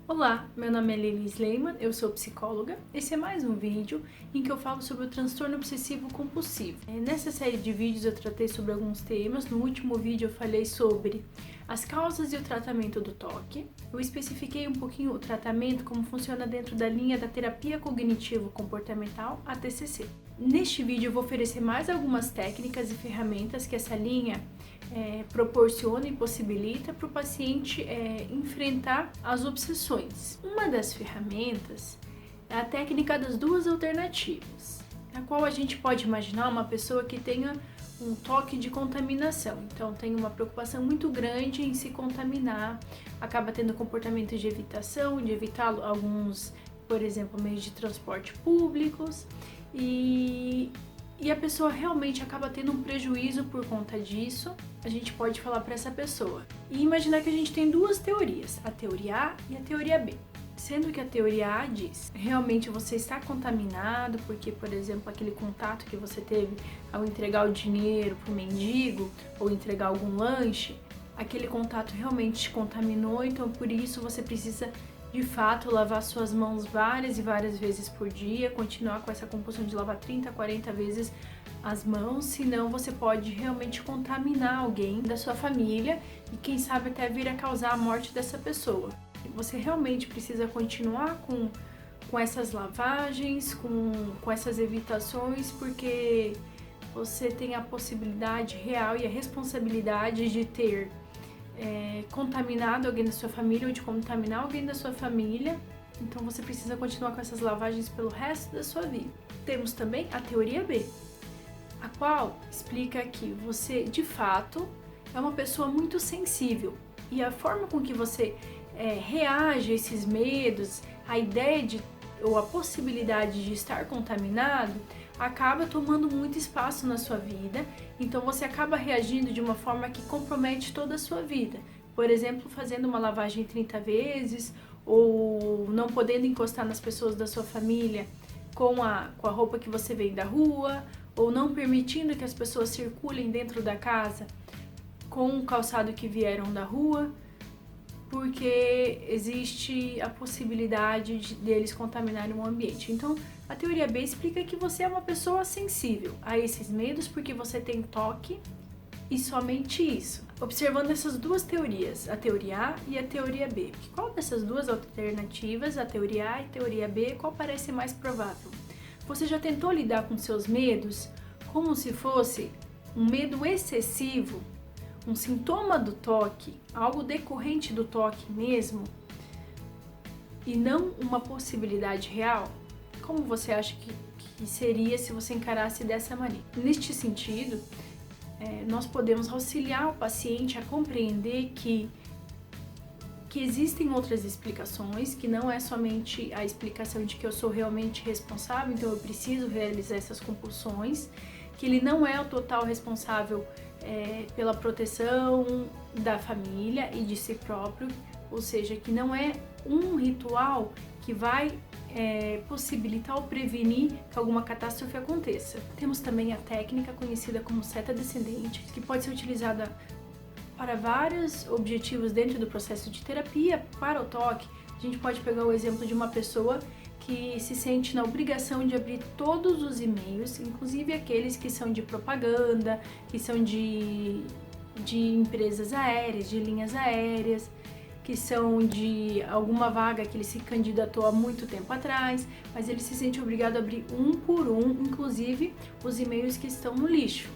Olá, meu nome é Lili Sleiman, eu sou psicóloga. Esse é mais um vídeo em que eu falo sobre o transtorno obsessivo compulsivo. Nessa série de vídeos eu tratei sobre alguns temas. No último vídeo eu falei sobre as causas e o tratamento do toque. Eu especifiquei um pouquinho o tratamento, como funciona dentro da linha da terapia cognitivo-comportamental, a TCC. Neste vídeo eu vou oferecer mais algumas técnicas e ferramentas que essa linha proporciona e possibilita para o paciente enfrentar as obsessões. Uma das ferramentas é a técnica das duas alternativas, na qual a gente pode imaginar uma pessoa que tenha um toque de contaminação, então tem uma preocupação muito grande em se contaminar, acaba tendo comportamentos de evitação, de evitar alguns, por exemplo, meios de transporte públicos, e a pessoa realmente acaba tendo um prejuízo por conta disso. A gente pode falar para essa pessoa e imaginar que a gente tem duas teorias, a teoria A e a teoria B. Sendo que a teoria A diz, realmente você está contaminado porque, por exemplo, aquele contato que você teve ao entregar o dinheiro para o mendigo ou entregar algum lanche, aquele contato realmente te contaminou, então por isso você precisa de fato lavar suas mãos várias e várias vezes por dia, continuar com essa compulsão de lavar 30, 40 vezes as mãos, senão você pode realmente contaminar alguém da sua família e quem sabe até vir a causar a morte dessa pessoa. Você realmente precisa continuar com essas lavagens, com essas evitações, porque você tem a possibilidade real e a responsabilidade de ter contaminado alguém da sua família ou de contaminar alguém da sua família, então você precisa continuar com essas lavagens pelo resto da sua vida. Temos também a teoria B, a qual explica que você, de fato, é uma pessoa muito sensível e a forma com que você reage a esses medos, a ideia ou a possibilidade de estar contaminado, acaba tomando muito espaço na sua vida, então você acaba reagindo de uma forma que compromete toda a sua vida. Por exemplo, fazendo uma lavagem 30 vezes, ou não podendo encostar nas pessoas da sua família com a roupa que você vem da rua, ou não permitindo que as pessoas circulem dentro da casa com o calçado que vieram da rua, porque existe a possibilidade deles contaminarem o ambiente. Então, a teoria B explica que você é uma pessoa sensível a esses medos porque você tem toque e somente isso. Observando essas duas teorias, a teoria A e a teoria B, qual dessas duas alternativas, a teoria A e a teoria B, qual parece mais provável? Você já tentou lidar com seus medos como se fosse um medo excessivo, um sintoma do toque, algo decorrente do toque mesmo, e não uma possibilidade real? Como você acha que seria se você encarasse dessa maneira? Neste sentido, nós podemos auxiliar o paciente a compreender que existem outras explicações, que não é somente a explicação de que eu sou realmente responsável, então eu preciso realizar essas compulsões, que ele não é o total responsável pela proteção da família e de si próprio, ou seja, que não é um ritual que vai possibilitar ou prevenir que alguma catástrofe aconteça. Temos também a técnica conhecida como seta descendente, que pode ser utilizada para vários objetivos dentro do processo de terapia. Para o toque, a gente pode pegar o exemplo de uma pessoa que se sente na obrigação de abrir todos os e-mails, inclusive aqueles que são de propaganda, que são de empresas aéreas, de linhas aéreas, que são de alguma vaga que ele se candidatou há muito tempo atrás, mas ele se sente obrigado a abrir um por um, inclusive os e-mails que estão no lixo.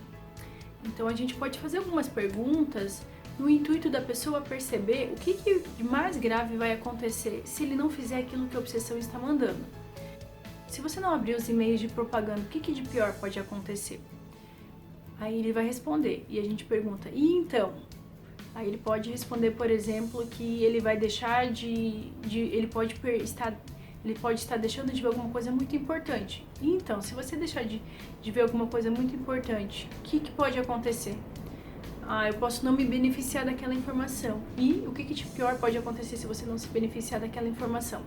Então a gente pode fazer algumas perguntas no intuito da pessoa perceber o que de mais grave vai acontecer se ele não fizer aquilo que a obsessão está mandando. Se você não abrir os e-mails de propaganda, o que de pior pode acontecer? Aí ele vai responder e a gente pergunta, e então? Aí ele pode responder, por exemplo, que ele vai deixar ele pode estar deixando de ver alguma coisa muito importante. E então, se você deixar de ver alguma coisa muito importante, o que pode acontecer? Eu posso não me beneficiar daquela informação. E o que de pior pode acontecer se você não se beneficiar daquela informação?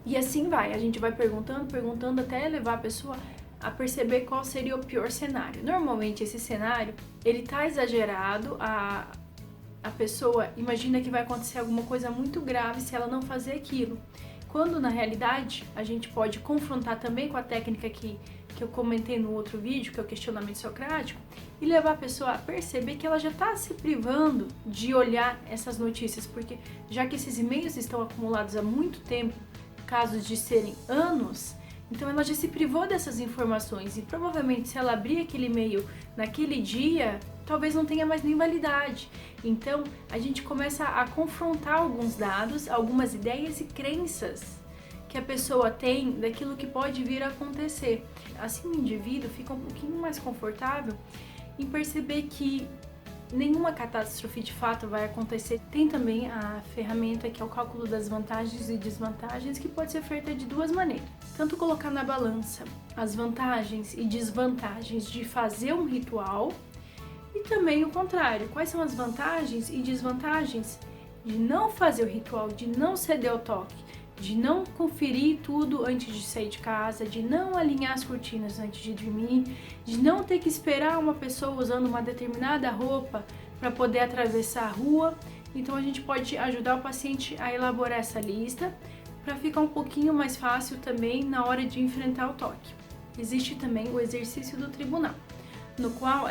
E assim vai, a gente vai perguntando até levar a pessoa a perceber qual seria o pior cenário. Normalmente esse cenário, ele tá exagerado, a a pessoa imagina que vai acontecer alguma coisa muito grave se ela não fazer aquilo. Quando na realidade a gente pode confrontar também com a técnica que eu comentei no outro vídeo, que é o questionamento socrático, e levar a pessoa a perceber que ela já está se privando de olhar essas notícias, porque já que esses e-mails estão acumulados há muito tempo, casos de serem anos, então ela já se privou dessas informações e provavelmente se ela abrir aquele e-mail naquele dia, talvez não tenha mais nem validade. Então a gente começa a confrontar alguns dados, algumas ideias e crenças que a pessoa tem daquilo que pode vir a acontecer. Assim o indivíduo fica um pouquinho mais confortável em perceber que nenhuma catástrofe de fato vai acontecer. Tem também a ferramenta que é o cálculo das vantagens e desvantagens, que pode ser feita de duas maneiras. Tanto colocar na balança as vantagens e desvantagens de fazer um ritual, e também o contrário, quais são as vantagens e desvantagens de não fazer o ritual, de não ceder ao toque, de não conferir tudo antes de sair de casa, de não alinhar as cortinas antes de dormir, de não ter que esperar uma pessoa usando uma determinada roupa para poder atravessar a rua. Então a gente pode ajudar o paciente a elaborar essa lista para ficar um pouquinho mais fácil também na hora de enfrentar o toque. Existe também o exercício do tribunal, no qual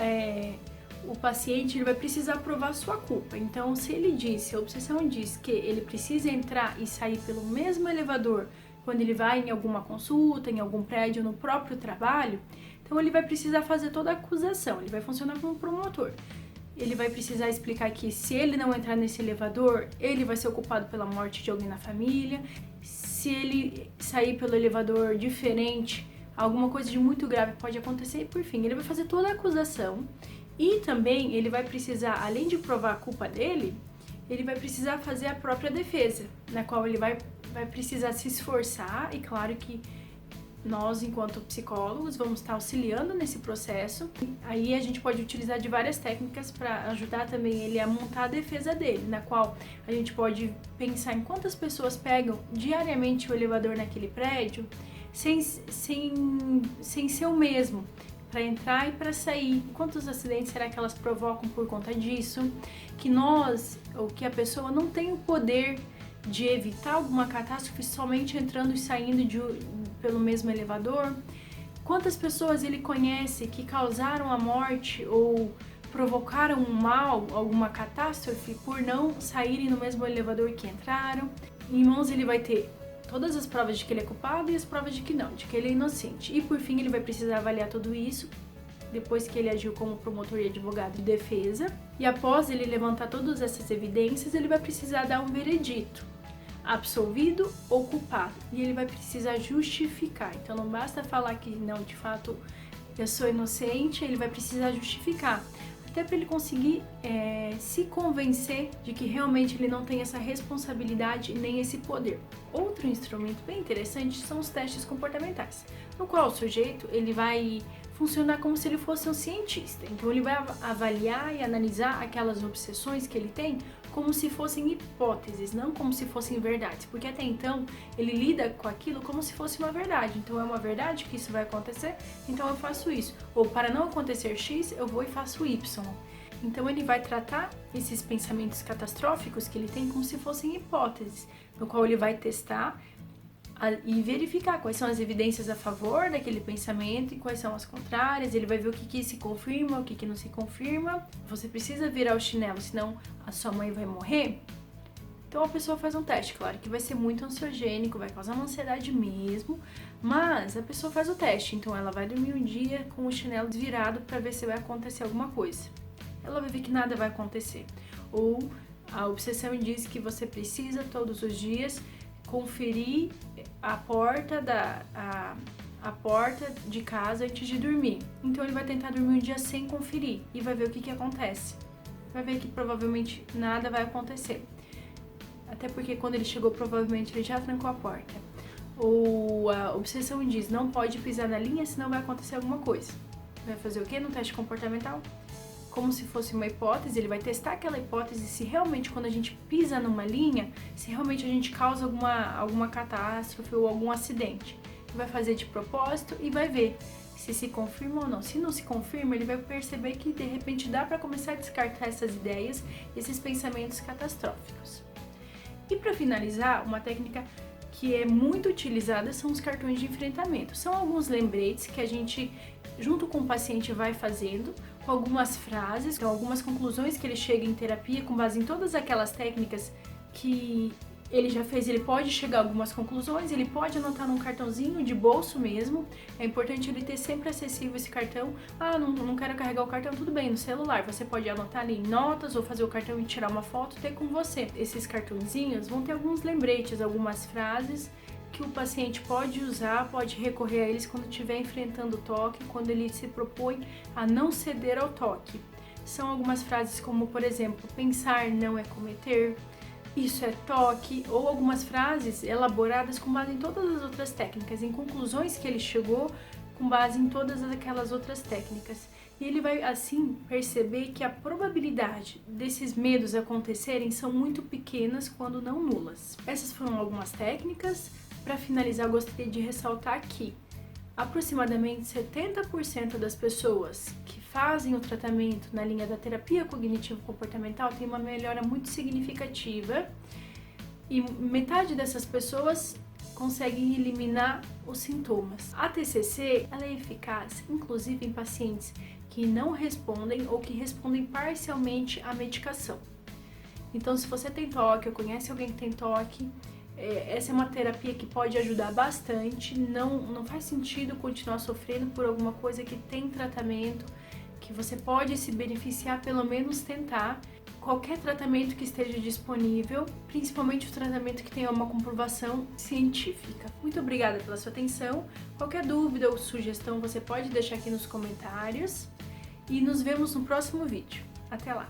o paciente ele vai precisar provar sua culpa. Então, se a obsessão diz que ele precisa entrar e sair pelo mesmo elevador quando ele vai em alguma consulta, em algum prédio, no próprio trabalho, então ele vai precisar fazer toda a acusação, ele vai funcionar como promotor. Ele vai precisar explicar que se ele não entrar nesse elevador, ele vai ser o culpado pela morte de alguém na família. Se ele sair pelo elevador diferente, alguma coisa de muito grave pode acontecer e, por fim, ele vai fazer toda a acusação. E também ele vai precisar, além de provar a culpa dele, ele vai precisar fazer a própria defesa, na qual ele vai precisar se esforçar, e claro que nós, enquanto psicólogos, vamos estar auxiliando nesse processo. Aí a gente pode utilizar de várias técnicas para ajudar também ele a montar a defesa dele, na qual a gente pode pensar em quantas pessoas pegam diariamente o elevador naquele prédio sem ser o mesmo, para entrar e para sair. Quantos acidentes será que elas provocam por conta disso? Que a pessoa não tem o poder de evitar alguma catástrofe somente entrando e saindo pelo mesmo elevador? Quantas pessoas ele conhece que causaram a morte ou provocaram um mal, alguma catástrofe, por não saírem no mesmo elevador que entraram? Em mãos ele vai ter todas as provas de que ele é culpado e as provas de que não, de que ele é inocente. E por fim ele vai precisar avaliar tudo isso depois que ele agiu como promotor e advogado de defesa. E após ele levantar todas essas evidências, ele vai precisar dar um veredito: absolvido ou culpado. E ele vai precisar justificar. Então não basta falar que não, de fato eu sou inocente, ele vai precisar justificar. Até para ele conseguir se convencer de que realmente ele não tem essa responsabilidade nem esse poder. Outro instrumento bem interessante são os testes comportamentais, no qual o sujeito ele vai funcionar como se ele fosse um cientista. Então ele vai avaliar e analisar aquelas obsessões que ele tem como se fossem hipóteses, não como se fossem verdades, porque até então ele lida com aquilo como se fosse uma verdade. Então é uma verdade que isso vai acontecer, então eu faço isso. Ou para não acontecer X, eu vou e faço Y. Então ele vai tratar esses pensamentos catastróficos que ele tem como se fossem hipóteses, no qual ele vai testar e verificar quais são as evidências a favor daquele pensamento e quais são as contrárias. Ele vai ver o que se confirma, o que não se confirma. Você precisa virar o chinelo, senão a sua mãe vai morrer. Então a pessoa faz um teste, claro que vai ser muito ansiogênico, vai causar uma ansiedade mesmo, mas a pessoa faz o teste. Então ela vai dormir um dia com o chinelo desvirado para ver se vai acontecer alguma coisa. Ela vai ver que nada vai acontecer. Ou a obsessão diz que você precisa todos os dias conferir a porta de casa antes de dormir. Então ele vai tentar dormir um dia sem conferir e vai ver o que acontece. Vai ver que provavelmente nada vai acontecer. Até porque quando ele chegou, provavelmente ele já trancou a porta. Ou a obsessão diz, não pode pisar na linha, senão vai acontecer alguma coisa. Vai fazer o quê no teste comportamental? Como se fosse uma hipótese, ele vai testar aquela hipótese se realmente quando a gente pisa numa linha, se realmente a gente causa alguma catástrofe ou algum acidente. Vai fazer de propósito e vai ver se confirma ou não. Se não se confirma, ele vai perceber que de repente dá para começar a descartar essas ideias, esses pensamentos catastróficos. E para finalizar, uma técnica que é muito utilizada são os cartões de enfrentamento. São alguns lembretes que a gente, junto com o paciente, vai fazendo, com algumas frases, com algumas conclusões que ele chega em terapia, com base em todas aquelas técnicas que ele já fez. Ele pode chegar a algumas conclusões, ele pode anotar num cartãozinho de bolso mesmo. É importante ele ter sempre acessível esse cartão. Ah, não quero carregar o cartão, tudo bem, no celular. Você pode anotar ali em notas ou fazer o cartão e tirar uma foto e ter com você. Esses cartõezinhos vão ter alguns lembretes, algumas frases que o paciente pode usar, pode recorrer a eles quando estiver enfrentando o toque, quando ele se propõe a não ceder ao toque. São algumas frases como, por exemplo, pensar não é cometer, isso é toque, ou algumas frases elaboradas com base em todas as outras técnicas, em conclusões que ele chegou com base em todas aquelas outras técnicas. E ele vai assim perceber que a probabilidade desses medos acontecerem são muito pequenas, quando não nulas. Essas foram algumas técnicas. Para finalizar, eu gostaria de ressaltar que aproximadamente 70% das pessoas que fazem o tratamento na linha da terapia cognitivo-comportamental tem uma melhora muito significativa, e metade dessas pessoas conseguem eliminar os sintomas. A TCC ela é eficaz, inclusive em pacientes que não respondem ou que respondem parcialmente à medicação. Então, se você tem toque ou conhece alguém que tem toque, essa é uma terapia que pode ajudar bastante. Não faz sentido continuar sofrendo por alguma coisa que tem tratamento, que você pode se beneficiar, pelo menos tentar. Qualquer tratamento que esteja disponível, principalmente o tratamento que tenha uma comprovação científica. Muito obrigada pela sua atenção. Qualquer dúvida ou sugestão você pode deixar aqui nos comentários. E nos vemos no próximo vídeo. Até lá!